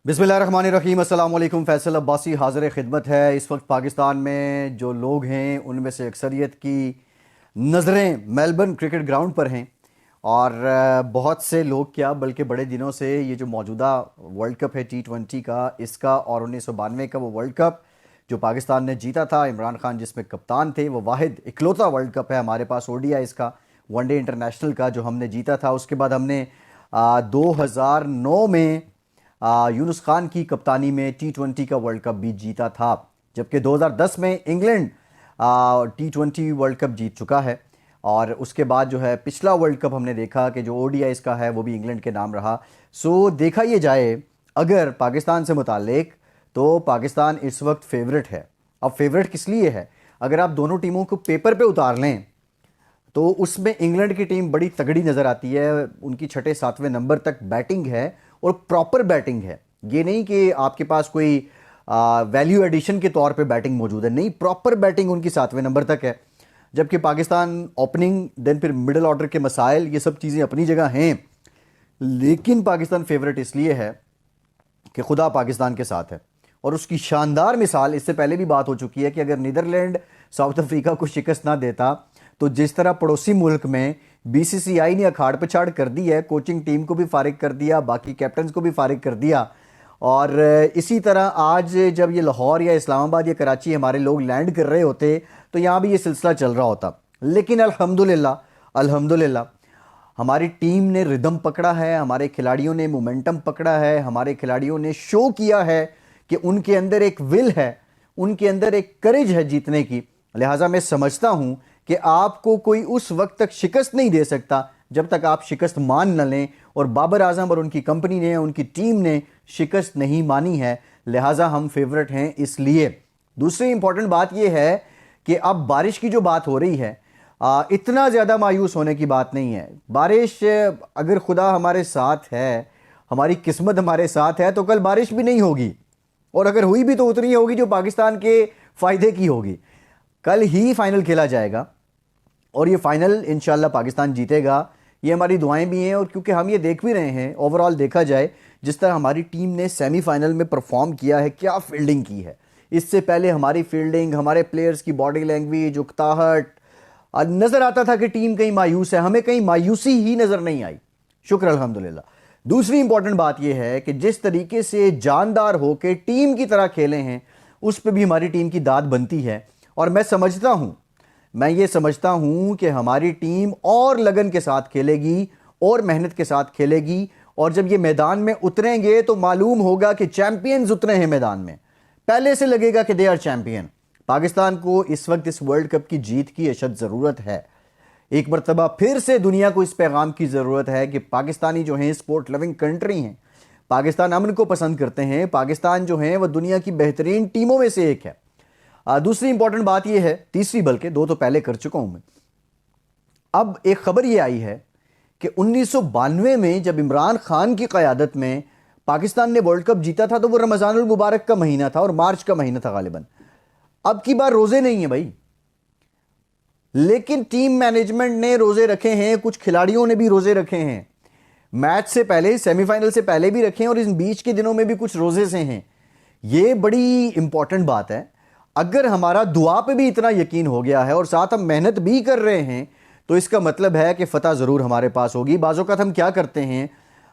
बिस्मिल्लाहिर्रहमानिर्रहीम। अस्सलाम वालेकुम। फैसल अब्बासी हाज़िर खिदमत है। इस वक्त पाकिस्तान में जो लोग हैं उनमें से अक्सरियत की नज़रें मेलबर्न क्रिकेट ग्राउंड पर हैं और बहुत से लोग क्या बल्कि बड़े दिनों से ये जो मौजूदा वर्ल्ड कप है T20 का, इसका और 1992 का वो वर्ल्ड कप जो पाकिस्तान ने जीता था, इमरान खान जिसमें कप्तान थे, वो वाहिद इकलौता वर्ल्ड कप है हमारे पास ODI इसका, वनडे इंटरनेशनल का, जो हमने जीता था। उसके बाद हमने 2009 में यूनुस खान की कप्तानी में T20 का वर्ल्ड कप भी जीता था, जबकि 2010 में इंग्लैंड T20 वर्ल्ड कप जीत चुका है। और उसके बाद जो है पिछला वर्ल्ड कप हमने देखा कि जो ODI इसका है वो भी इंग्लैंड के नाम रहा। सो देखा ये जाए अगर पाकिस्तान से मुतालिक, तो पाकिस्तान इस वक्त फेवरेट है। अब फेवरेट किस लिए है? अगर आप दोनों टीमों को पेपर पे उतार लें तो उसमें इंग्लैंड की टीम बड़ी तगड़ी नज़र आती है। उनकी छठे सातवें नंबर तक बैटिंग है और प्रॉपर बैटिंग है। ये नहीं कि आपके पास कोई वैल्यू एडिशन के तौर पे बैटिंग मौजूद है, नहीं, प्रॉपर बैटिंग उनकी सातवें नंबर तक है। जबकि पाकिस्तान ओपनिंग, देन फिर मिडिल ऑर्डर के मसाइल, ये सब चीज़ें अपनी जगह हैं, लेकिन पाकिस्तान फेवरेट इसलिए है कि खुदा पाकिस्तान के साथ है। और उसकी शानदार मिसाल इससे पहले भी बात हो चुकी है कि अगर नीदरलैंड साउथ अफ्रीका को शिकस्त ना देता तो जिस तरह पड़ोसी मुल्क में BCCI ने अखाड़ पछाड़ कर दी है, कोचिंग टीम को भी फारिग कर दिया, बाकी कैप्टन्स को भी फारिग कर दिया, और इसी तरह आज जब ये लाहौर या इस्लामाबाद या कराची हमारे लोग लैंड कर रहे होते तो यहाँ भी ये सिलसिला चल रहा होता। लेकिन अल्हम्दुलिल्लाह अल्हम्दुलिल्लाह हमारी टीम ने रिदम पकड़ा है, हमारे खिलाड़ियों ने मोमेंटम पकड़ा है, हमारे खिलाड़ियों ने शो किया है कि उनके अंदर एक विल है, उनके अंदर एक करेज है जीतने की। लिहाजा मैं समझता हूं कि आपको कोई उस वक्त तक शिकस्त नहीं दे सकता जब तक आप शिकस्त मान न लें, और बाबर आजम और उनकी कंपनी ने, उनकी टीम ने शिकस्त नहीं मानी है। लिहाजा हम फेवरेट हैं इसलिए। दूसरी इंपॉर्टेंट बात यह है कि अब बारिश की जो बात हो रही है, इतना ज़्यादा मायूस होने की बात नहीं है। बारिश, अगर खुदा हमारे साथ है, हमारी किस्मत हमारे साथ है, तो कल बारिश भी नहीं होगी, और अगर हुई भी तो उतनी ही होगी जो पाकिस्तान के फ़ायदे की होगी। कल ही फाइनल खेला जाएगा और ये फाइनल इंशाल्लाह पाकिस्तान जीतेगा, ये हमारी दुआएं भी हैं। और क्योंकि हम ये देख भी रहे हैं, ओवरऑल देखा जाए जिस तरह हमारी टीम ने सेमीफाइनल में परफॉर्म किया है, क्या फील्डिंग की है। इससे पहले हमारी फील्डिंग, हमारे प्लेयर्स की बॉडी लैंग्वेज, उकताहट, नज़र आता था कि टीम कहीं मायूस है, हमें कहीं मायूसी ही नज़र नहीं आई। शुक्र अल्हम्दुलिल्लाह। दूसरी इंपॉर्टेंट बात यह है कि जिस तरीके से जानदार हो के टीम की तरह खेले हैं, उस पर भी हमारी टीम की दाद बनती है। और मैं ये समझता हूं कि हमारी टीम और लगन के साथ खेलेगी और मेहनत के साथ खेलेगी, और जब ये मैदान में उतरेंगे तो मालूम होगा कि चैंपियंस उतरे हैं मैदान में, पहले से लगेगा कि दे आर चैंपियन। पाकिस्तान को इस वक्त इस वर्ल्ड कप की जीत की अशद ज़रूरत है। एक मरतबा फिर से दुनिया को इस पैगाम की ज़रूरत है कि पाकिस्तानी जो हैं स्पोर्ट लविंग कंट्री हैं, पाकिस्तान अमन को पसंद करते हैं, पाकिस्तान जो है वह दुनिया की बेहतरीन टीमों में से एक है। दूसरी इंपॉर्टेंट बात यह है, तीसरी बल्कि दो तो पहले कर चुका हूं मैं। अब एक खबर यह आई है कि 1992 में जब इमरान खान की क़यादत में पाकिस्तान ने वर्ल्ड कप जीता था तो वो रमज़ानुल मुबारक का महीना था और मार्च का महीना था गालिबन। अब की बार रोजे नहीं है भाई, लेकिन टीम मैनेजमेंट ने रोजे रखे हैं, कुछ खिलाड़ियों ने भी रोजे रखे हैं, मैच से पहले, सेमीफाइनल से पहले भी रखे हैं, और इन बीच के दिनों में भी कुछ रोजे से हैं। ये बड़ी इंपॉर्टेंट बात है। अगर हमारा दुआ पे भी इतना यकीन हो गया है और साथ हम मेहनत भी कर रहे हैं, तो इसका मतलब है कि फतह ज़रूर हमारे पास होगी। बाज़ औक़ात हम क्या करते हैं,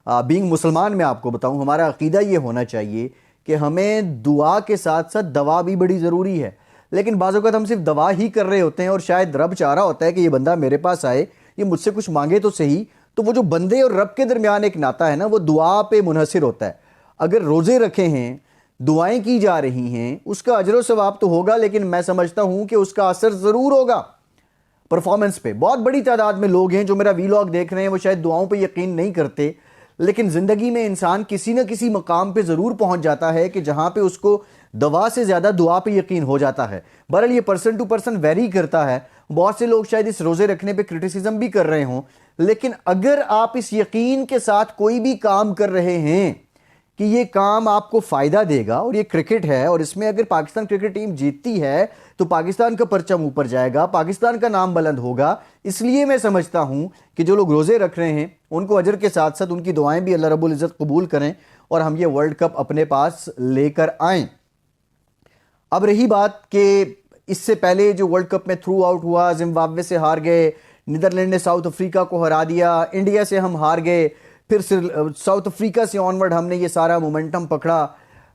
बीइंग मुसलमान, मैं आपको बताऊं, हमारा अकीदा ये होना चाहिए कि हमें दुआ के साथ साथ दवा भी बड़ी ज़रूरी है। लेकिन बाज़ औक़ात हम सिर्फ दवा ही कर रहे होते हैं, और शायद रब चाह रहा होता है कि ये बंदा मेरे पास आए, ये मुझसे कुछ मांगे तो सही। तो वो जो बंदे और रब के दरमियान एक नाता है ना, वो दुआ पे मुनहसिर होता है। अगर रोज़े रखे हैं, दुआएं की जा रही हैं, उसका अजर सवाब तो होगा, लेकिन मैं समझता हूं कि उसका असर ज़रूर होगा परफॉर्मेंस पे। बहुत बड़ी तादाद में लोग हैं जो मेरा वीलॉग देख रहे हैं, वो शायद दुआओं पे यकीन नहीं करते, लेकिन ज़िंदगी में इंसान किसी न किसी मकाम पे ज़रूर पहुंच जाता है कि जहां पे उसको दवा से ज़्यादा दुआ पे यकीन हो जाता है। बहरहाल ये पर्सन टू पर्सन वेरी करता है। बहुत से लोग शायद इस रोज़े रखने पे क्रिटिसिज्म भी कर रहे हों, लेकिन अगर आप इस यकीन के साथ कोई भी काम कर रहे हैं कि ये काम आपको फ़ायदा देगा, और ये क्रिकेट है, और इसमें अगर पाकिस्तान क्रिकेट टीम जीतती है तो पाकिस्तान का परचम ऊपर जाएगा, पाकिस्तान का नाम बुलंद होगा। इसलिए मैं समझता हूं कि जो लोग रोज़े रख रहे हैं उनको अजर के साथ साथ उनकी दुआएं भी अल्लाह रब्बुल इज़्ज़त कबूल करें, اور ہم یہ ورلڈ کپ اپنے پاس لے کر آئیں. اب رہی بات کہ اس سے پہلے جو ورلڈ کپ میں تھرو آؤٹ ہوا، زمبابوے سے ہار گئے، نیدرلینڈ نے ساؤتھ افریقہ کو ہرا دیا، انڈیا سے ہم ہار گئے، پھر ساؤتھ افریقہ سے آنورڈ ہم نے یہ سارا مومنٹم پکڑا.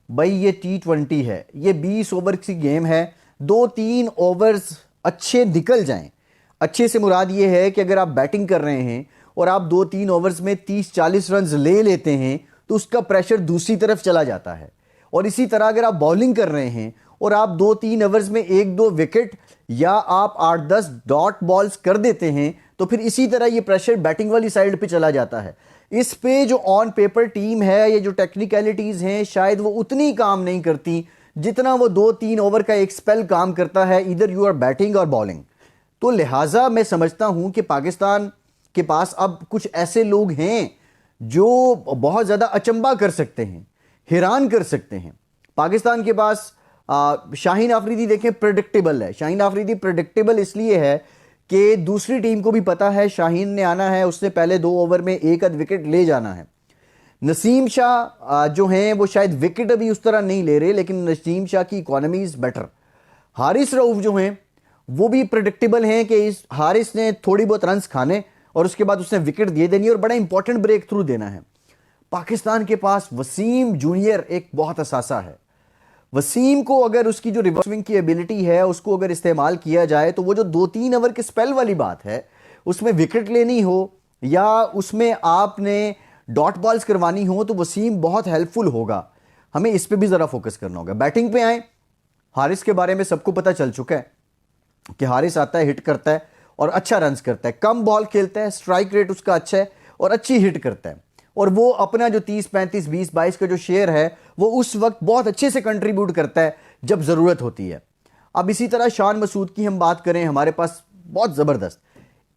بھائی یہ T20 ہے، یہ 20 اوور کی گیم ہے. 2-3 اوورز اچھے نکل جائیں، اچھے سے مراد یہ ہے کہ اگر آپ بیٹنگ کر رہے ہیں اور آپ 2-3 اوورز میں 30-40 رنز لے لیتے ہیں تو اس کا پریشر دوسری طرف چلا جاتا ہے. اور اسی طرح اگر آپ بولنگ کر رہے ہیں اور آپ 2-3 اوورز میں 1-2 وکٹ یا آپ 8-10 ڈاٹ بالز کر دیتے ہیں تو پھر اسی طرح یہ پریشر بیٹنگ والی سائیڈ پہ چلا جاتا ہے. اس پہ جو آن پیپر ٹیم ہے، یہ جو ٹیکنیکلٹیز ہیں، شاید وہ اتنی کام نہیں کرتی جتنا وہ 2-3 اوور کا ایک سپیل کام کرتا ہے، ادھر یو آر بیٹنگ اور بالنگ. تو لہٰذا میں سمجھتا ہوں کہ پاکستان کے پاس اب کچھ ایسے لوگ ہیں جو بہت زیادہ اچنبھا کر سکتے ہیں، حیران کر سکتے ہیں. پاکستان کے پاس شاہین آفریدی دیکھیں پریڈکٹیبل ہے. شاہین آفریدی پریڈکٹیبل اس لیے ہے کہ دوسری ٹیم کو بھی پتا ہے شاہین نے آنا ہے، اس نے پہلے 2 اوور میں 1 وکٹ لے جانا ہے. نسیم شاہ جو ہیں وہ شاید وکٹ ابھی اس طرح نہیں لے رہے، لیکن نسیم شاہ کی اکانومی از بیٹر. حارث رؤف جو ہیں وہ بھی پریڈکٹیبل ہیں کہ اس حارث نے تھوڑی بہت رنز کھانے اور اس کے بعد اس نے وکٹ دے دینی اور بڑا امپورٹنٹ بریک تھرو دینا ہے. پاکستان کے پاس وسیم جونیئر ایک بہت اثاثہ ہے. وسیم کو اگر اس کی جو ریورس سوئنگ کی ایبلٹی ہے اس کو اگر استعمال کیا جائے تو وہ جو 2-3 اوور کے سپیل والی بات ہے، اس میں وکٹ لینی ہو یا اس میں آپ نے ڈاٹ بالز کروانی ہو تو وسیم بہت ہیلپ فل ہوگا. ہمیں اس پہ بھی ذرا فوکس کرنا ہوگا. بیٹنگ پہ آئیں، حارث کے بارے میں سب کو پتہ چل چکا ہے کہ حارث آتا ہے، ہٹ کرتا ہے اور اچھا رنز کرتا ہے، کم بال کھیلتا ہے، سٹرائک ریٹ اس کا اچھا ہے اور اچھی ہٹ کرتا ہے. اور وہ اپنا جو 30-35-20-22 کا جو شیئر ہے وہ اس وقت بہت اچھے سے کنٹریبیوٹ کرتا ہے جب ضرورت ہوتی ہے. اب اسی طرح شان مسعود کی ہم بات کریں، ہمارے پاس بہت زبردست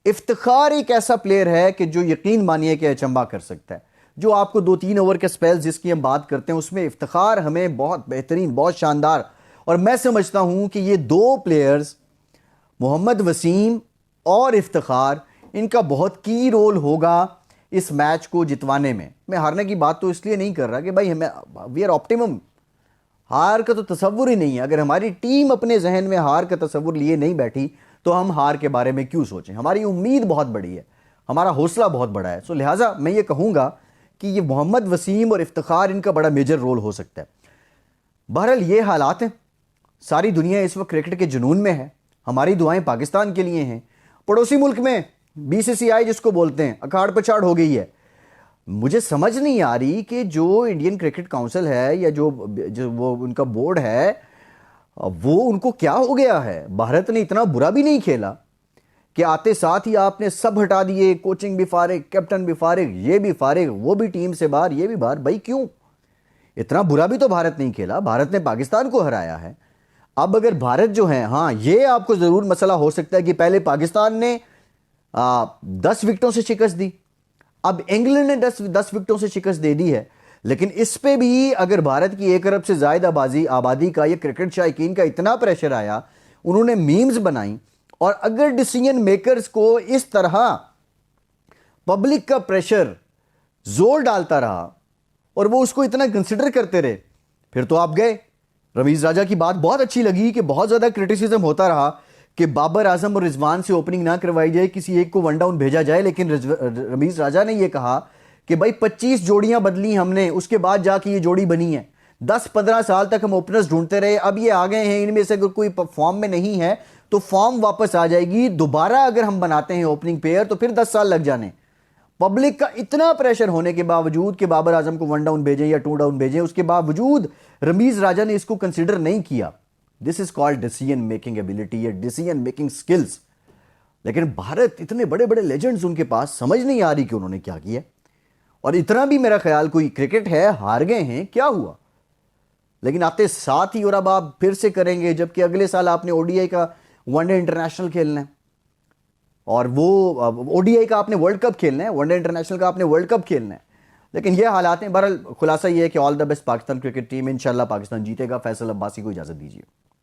افتخار ایک ایسا پلیئر ہے کہ جو یقین مانیے کہ اچنبھا کر سکتا ہے. جو آپ کو 2-3 اوور کے سپیل جس کی ہم بات کرتے ہیں اس میں افتخار ہمیں بہت بہترین، بہت شاندار. اور میں سمجھتا ہوں کہ یہ 2 پلیئرز محمد وسیم اور افتخار، ان کا بہت کی رول ہوگا اس میچ کو جتوانے میں. میں ہارنے کی بات تو اس لیے نہیں کر رہا کہ بھائی ہمیں وی آر آپٹیمم، ہار کا تو تصور ہی نہیں ہے. اگر ہماری ٹیم اپنے ذہن میں ہار کا تصور لیے نہیں بیٹھی تو ہم ہار کے بارے میں کیوں سوچیں. ہماری امید بہت بڑی ہے، ہمارا حوصلہ بہت بڑا ہے. سو لہٰذا میں یہ کہوں گا کہ یہ محمد وسیم اور افتخار ان کا بڑا میجر رول ہو سکتا ہے. بہرحال یہ حالات ہیں، ساری دنیا اس وقت کرکٹ کے جنون میں ہے. ہماری دعائیں پاکستان کے لیے ہیں. پڑوسی ملک میں BCCI جس کو بولتے ہیں اکھاڑ پچھاڑ ہو گئی ہے. مجھے سمجھ نہیں آ رہی کہ جو انڈین کرکٹ کاؤنسل ہے یا جو وہ ان کا بورڈ ہے وہ ان کو کیا ہو گیا ہے. بھارت نے اتنا برا بھی نہیں کھیلا کہ آتے ساتھ ہی آپ نے سب ہٹا دیے، کوچنگ بھی فارغ، کیپٹن بھی فارغ، یہ بھی فارغ، وہ بھی ٹیم سے باہر، یہ بھی باہر. بھائی کیوں؟ اتنا برا بھی تو بھارت نہیں کھیلا، بھارت نے پاکستان کو ہرایا ہے. اب اگر بھارت جو ہے، ہاں یہ آپ کو ضرور مسئلہ ہو سکتا ہے کہ پہلے پاکستان نے 10 وکٹوں سے شکست دی، اب انگلینڈ نے 10 وکٹوں سے شکست دے دی ہے. لیکن اس پہ بھی اگر بھارت کی 1 ارب سے زائد آبادی کا، یہ کرکٹ شائقین کا اتنا پریشر آیا، انہوں نے میمز بنائیں، اور اگر ڈیسیژن میکرز کو اس طرح پبلک کا پریشر زور ڈالتا رہا اور وہ اس کو اتنا کنسیڈر کرتے رہے، پھر تو آپ گئے. رمیز راجہ کی بات بہت اچھی لگی کہ بہت زیادہ کرٹیسزم ہوتا رہا کہ بابر اعظم اور رضوان سے اوپننگ نہ کروائی جائے، کسی ایک کو ون ڈاؤن بھیجا جائے. لیکن رمیز راجہ نے یہ کہا کہ بھائی 25 جوڑیاں بدلی ہم نے، اس کے بعد جا کے یہ جوڑی بنی ہے. 10-15 سال تک ہم اوپنرز ڈھونڈتے رہے، اب یہ آ گئے ہیں، ان میں سے اگر کوئی فارم میں نہیں ہے تو فارم واپس آ جائے گی. دوبارہ اگر ہم بناتے ہیں اوپننگ پیئر تو پھر 10 سال لگ جانے. پبلک کا اتنا پریشر ہونے کے باوجود کہ بابر اعظم کو 1 ڈاؤن بھیجیں یا 2 ڈاؤن بھیجیں، اس کے باوجود رمیز راجہ نے اس کو کنسیڈر نہیں کیا. This is called decision making ability یا ڈیسیژن میکنگ سکلز. لیکن بھارت اتنے بڑے بڑے لیجنڈز ان کے پاس، سمجھ نہیں آ رہی کہ انہوں نے کیا کیا. اور اتنا بھی میرا خیال کوئی کرکٹ ہے، ہار گئے ہیں، کیا ہوا؟ لیکن آتے ساتھ ہی اور اب آپ پھر سے کریں گے، جبکہ اگلے سال آپ نے ODI کا ون ڈے انٹرنیشنل کھیلنا ہے اور وہ ODI کا آپ نے ورلڈ کپ کھیلنا ہے، ون ڈے انٹرنیشنل کا آپ نے ورلڈ کپ کھیلنا ہے. لیکن یہ حالات ہیں. بہرحال خلاصہ یہ ہے کہ all the best Pakistan cricket team, انشاءاللہ پاکستان جیتے گا. فیصل عباسی کو اجازت دیجیے.